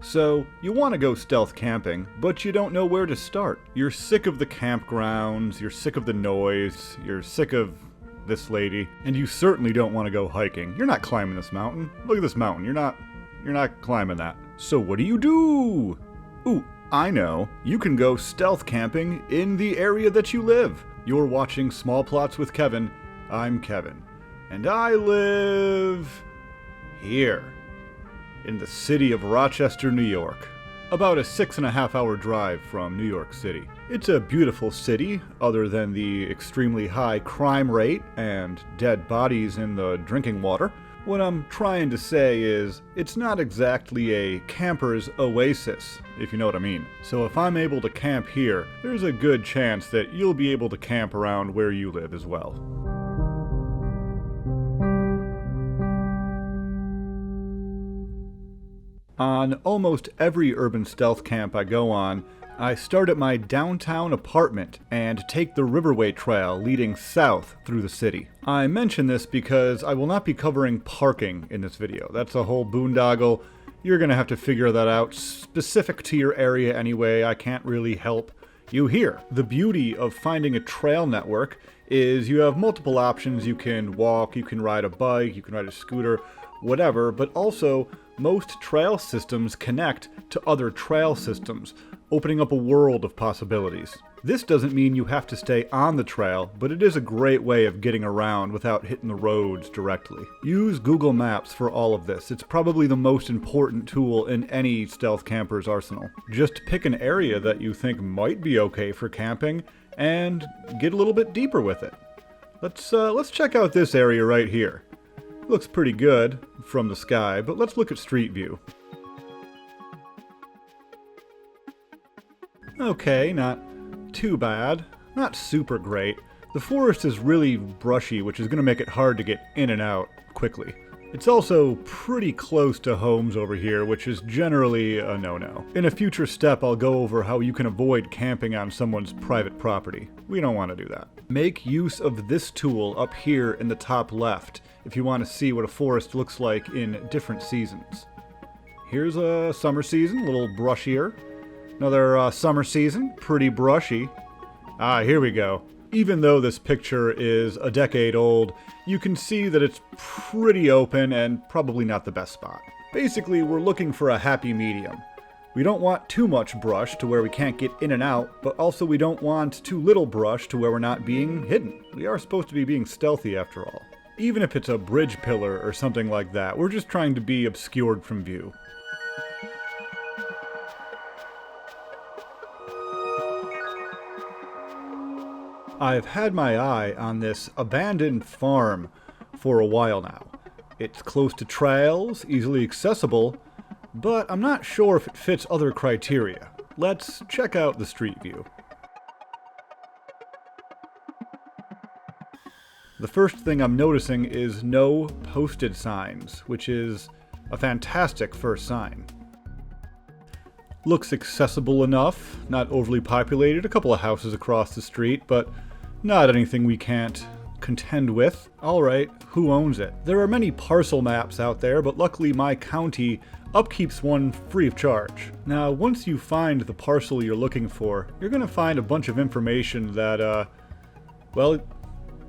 So, you want to go stealth camping, but you don't know where to start. You're sick of the campgrounds, you're sick of the noise, you're sick of this lady, and you certainly don't want to go hiking. You're not climbing this mountain. Look at this mountain. You're not climbing that. So what do? Ooh, I know. You can go stealth camping in the area that you live. You're watching Small Plots with Kevin. I'm Kevin. And I live here, in the city of Rochester, New York. About a 6.5-hour drive from New York City. It's a beautiful city, other than the extremely high crime rate and dead bodies in the drinking water. What I'm trying to say is, it's not exactly a camper's oasis, if you know what I mean. So if I'm able to camp here, there's a good chance that you'll be able to camp around where you live as well. On almost every urban stealth camp I go on, I start at my downtown apartment and take the Riverway Trail leading south through the city. I mention this because I will not be covering parking in this video. That's a whole boondoggle. You're gonna have to figure that out specific to your area anyway. I can't really help you here. The beauty of finding a trail network is you have multiple options. You can walk, you can ride a bike, you can ride a scooter, whatever, but also most trail systems connect to other trail systems, opening up a world of possibilities. This doesn't mean you have to stay on the trail, but it is a great way of getting around without hitting the roads directly. Use Google Maps for all of this. It's probably the most important tool in any stealth camper's arsenal. Just pick an area that you think might be okay for camping and get a little bit deeper with it. Let's check out this area right here. Looks pretty good from the sky, but let's look at Street View. Okay, not too bad. Not super great. The forest is really brushy, which is going to make it hard to get in and out quickly. It's also pretty close to homes over here, which is generally a no-no. In a future step, I'll go over how you can avoid camping on someone's private property. We don't want to do that. Make use of this tool up here in the top left if you want to see what a forest looks like in different seasons. Here's a summer season, a little brushier. Another summer season, pretty brushy. Here we go. Even though this picture is a decade old, you can see that it's pretty open and probably not the best spot. Basically, we're looking for a happy medium. We don't want too much brush to where we can't get in and out, but also we don't want too little brush to where we're not being hidden. We are supposed to be being stealthy after all. Even if it's a bridge pillar or something like that, we're just trying to be obscured from view. I've had my eye on this abandoned farm for a while now. It's close to trails, easily accessible, but I'm not sure if it fits other criteria. Let's check out the street view. The first thing I'm noticing is no posted signs, which is a fantastic first sign. Looks accessible enough, not overly populated, a couple of houses across the street, but not anything we can't contend with. Alright, who owns it? There are many parcel maps out there, but luckily my county upkeeps one free of charge. Now, once you find the parcel you're looking for, you're going to find a bunch of information that, well,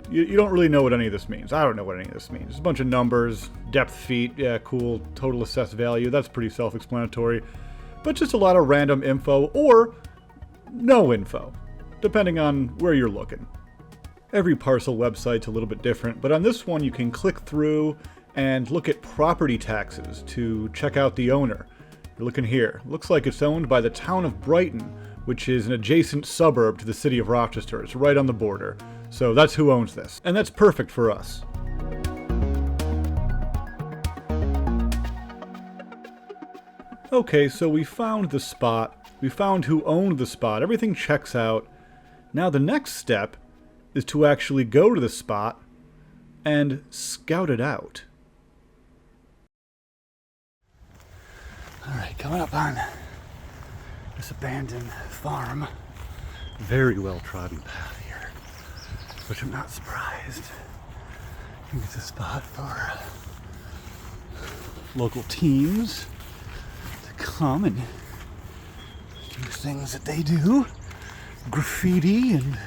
you don't really know what any of this means. I don't know what any of this means. It's a bunch of numbers, depth feet, yeah, cool, total assessed value, that's pretty self-explanatory. But just a lot of random info, or no info, depending on where you're looking. Every parcel website's a little bit different, but on this one you can click through and look at property taxes to check out the owner. You're looking here. Looks like it's owned by the town of Brighton, which is an adjacent suburb to the city of Rochester. It's right on the border. So that's who owns this. And that's perfect for us. Okay, so we found the spot. We found who owned the spot. Everything checks out. Now the next step is to actually go to the spot and scout it out. Alright, coming up on this abandoned farm. Very well-trodden path here, which I'm not surprised. I think it's a spot for local teams to come and do things that they do. Graffiti and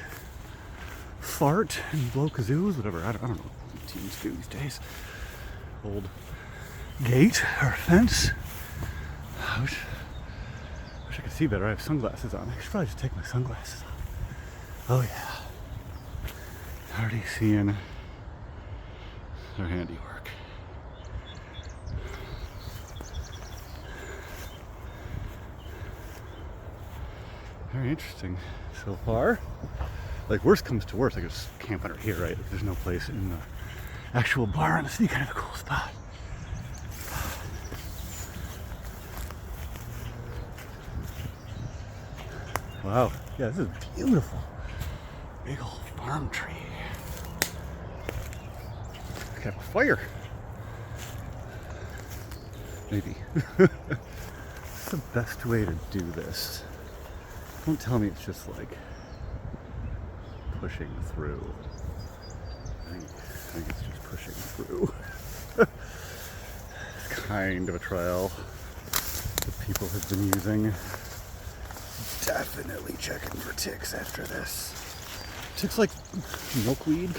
fart and blow kazoos, whatever. I don't know what teens do these days. Old gate or fence. I wish I could see better. I have sunglasses on. I should probably just take my sunglasses off. Oh yeah. Already seeing their handiwork. Very interesting so far. Like, worst comes to worst, I could just camp under here, right? There's no place in the actual bar in the city. Kind of a cool spot. Wow. Yeah, this is beautiful. Big old farm tree. I could have a fire. Maybe. What's the best way to do this? Don't tell me it's just like pushing through. I think it's just pushing through. It's kind of a trail that people have been using. Definitely checking for ticks after this. Ticks like milkweed.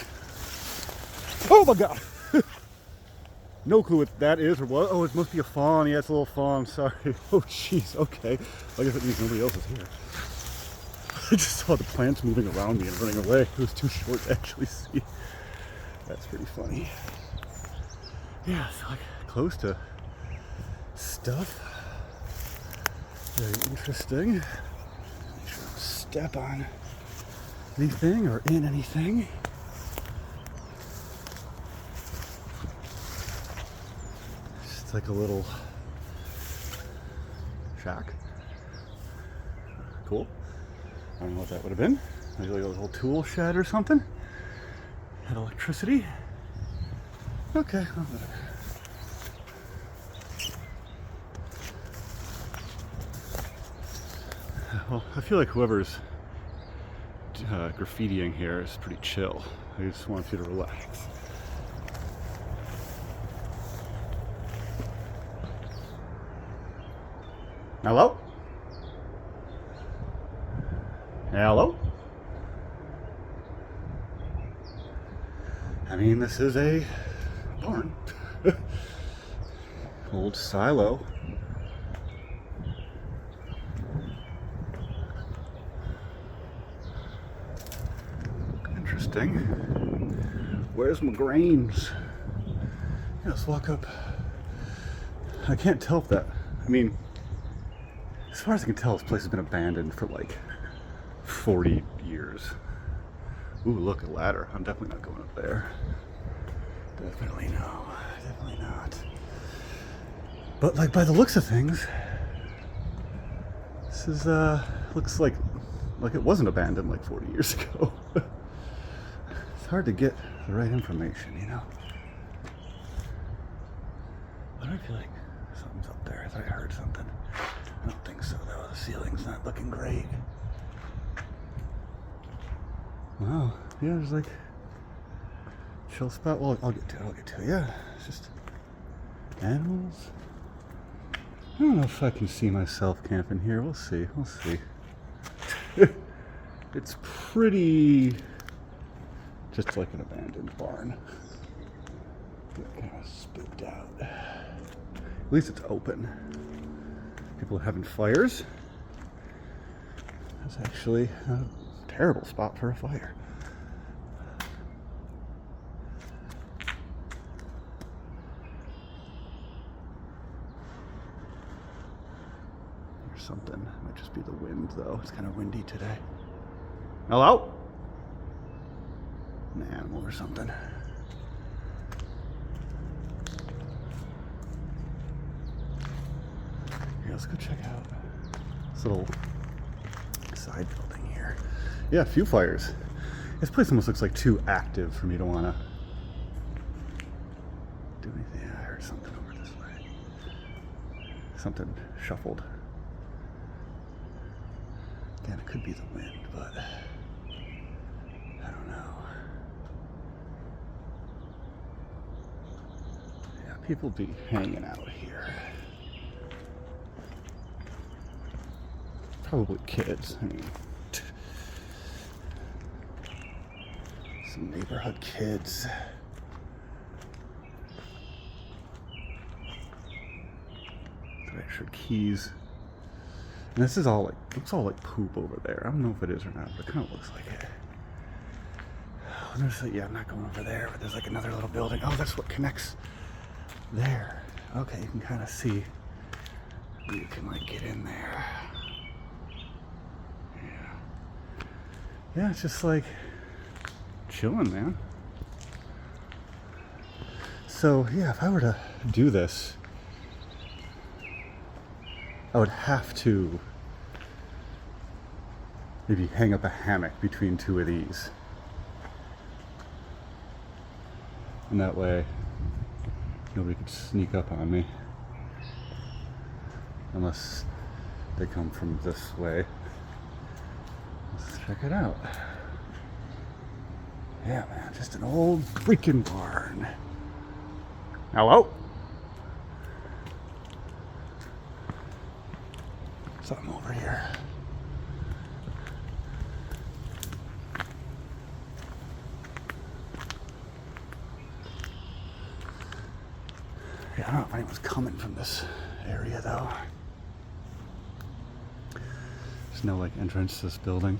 Oh my god! No clue what that is or what. Oh, it must be a fawn. Yeah, it's a little fawn. Sorry. Oh, jeez. Okay. I guess it means nobody else is here. I just saw the plants moving around me and running away. It was too short to actually see. That's pretty funny. Yeah, it's like close to stuff. Very interesting. Make sure I don't step on anything or in anything. It's like a little shack. Cool. I don't know what that would have been. Maybe like a little tool shed or something. Had electricity. Okay, well, whatever. Well, I feel like whoever's graffitiing here is pretty chill. They just want you to relax. Hello? Hello? I mean, this is a barn. Old silo. Interesting. Where's my grains? Yeah, let's walk up. I can't tell if that, I mean, as far as I can tell, this place has been abandoned for like 40 years. Ooh, look, a ladder. I'm definitely not going up there. Definitely no. Definitely not. But like by the looks of things, this is looks like it wasn't abandoned like 40 years ago. It's hard to get the right information, you know. Why do I feel like something's up there? I thought I heard something. I don't think so though. The ceiling's not looking great. Wow. Yeah, there's like chill spot. Well, I'll get to it. Yeah, it's just animals. I don't know if I can see myself camping here. We'll see. It's pretty just like an abandoned barn. Get kind of spooked out. At least it's open. People are having fires. That's actually a terrible spot for a fire. There's something. Might just be the wind though. It's kind of windy today. Hello? An animal or something. Here, let's go check out this little side building here. Yeah, a few fires. This place almost looks like too active for me to want to do anything. I heard something over this way. Something shuffled. Again, it could be the wind, but I don't know. Yeah, people be hanging out here. Probably kids. I mean, some neighborhood kids. Extra keys. And this is all like, looks all like poop over there. I don't know if it is or not, but it kind of looks like it. Yeah, I'm not going over there, but there's like another little building. Oh, that's what connects there. Okay, you can kind of see. You can like get in there. Yeah. Yeah, it's just like chilling, man. So yeah, if I were to do this, I would have to maybe hang up a hammock between two of these. And that way, nobody could sneak up on me. Unless they come from this way. Let's check it out. Yeah, man, just an old freaking barn. Hello? Something over here. Yeah, I don't know if anyone's coming from this area though. There's no like entrance to this building.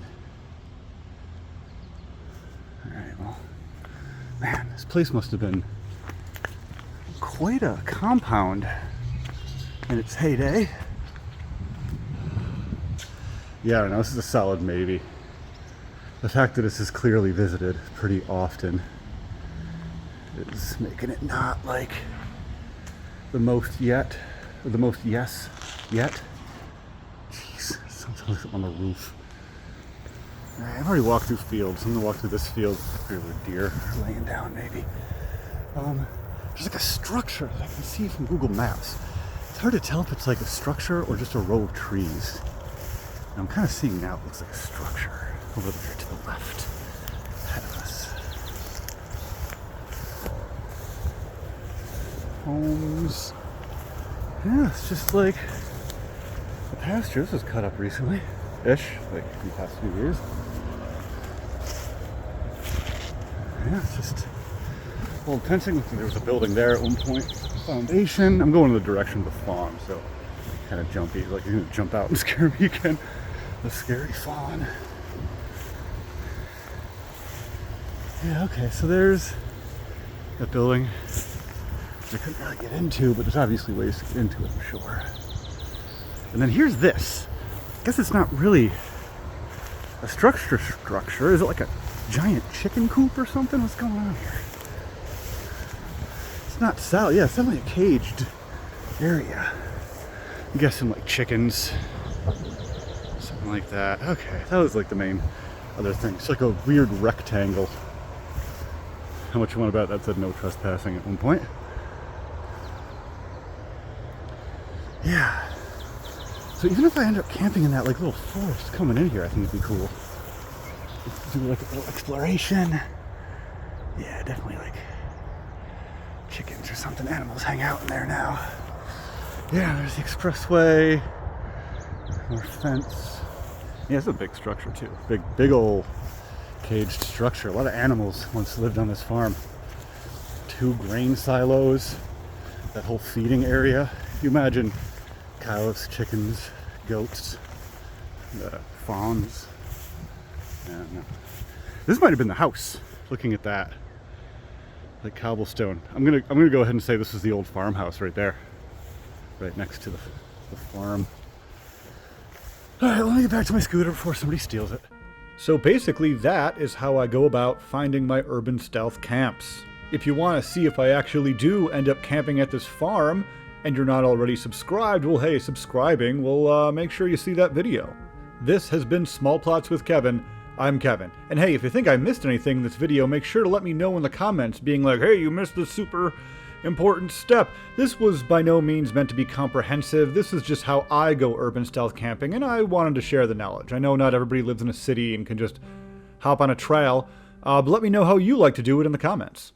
Alright, well, man, this place must have been quite a compound in its heyday. Yeah, I don't know, this is a solid maybe. The fact that this is clearly visited pretty often is making it not like the most yet, or the most yes yet. Jeez, something like on the roof. Alright, I've already walked through fields. I'm gonna walk through this field. There's a deer laying down maybe. There's like a structure that I can see from Google Maps. It's hard to tell if it's like a structure or just a row of trees. I'm kind of seeing now it looks like a structure over there to the left ahead of us. Homes. Yeah, it's just like the pasture. This was cut up recently ish, like in the past few years. Yeah, it's just old fencing. There was a building there at one point. Foundation. I'm going in the direction of the farm, so kind of jumpy. Like you're gonna jump out and scare me again. The scary fawn. Yeah, okay, so there's that building I couldn't really get into, but there's obviously ways to get into it, I'm sure. And then here's this. I guess it's not really a structure. Is it like a giant chicken coop or something? What's going on here? It's not solid. Yeah, it's definitely a caged area. I'm guessing like chickens. Something like that. Okay, that was like the main other thing. It's like a weird rectangle. How much you want about that said no trespassing at one point. Yeah. So even if I end up camping in that like little forest coming in here, I think it'd be cool. Do like a little exploration. Yeah, definitely like chickens or something. Animals hang out in there now. Yeah, there's the expressway. More fence. Yeah, it's a big structure too. Big old caged structure. A lot of animals once lived on this farm. 2 grain silos. That whole feeding area. If you imagine cows, chickens, goats, fawns. Yeah, no. This might have been the house. Looking at that, like cobblestone. I'm gonna go ahead and say this is the old farmhouse right there, right next to the farm. All right, let me get back to my scooter before somebody steals it. So basically that is how I go about finding my urban stealth camps. If you want to see if I actually do end up camping at this farm, and you're not already subscribed, well hey, subscribing will make sure you see that video. This has been Small Plots with Kevin. I'm Kevin. And hey, if you think I missed anything in this video, make sure to let me know in the comments, being like, hey, you missed this super important step. This was by no means meant to be comprehensive. This is just how I go urban stealth camping, and I wanted to share the knowledge. I know not everybody lives in a city and can just hop on a trail, but let me know how you like to do it in the comments.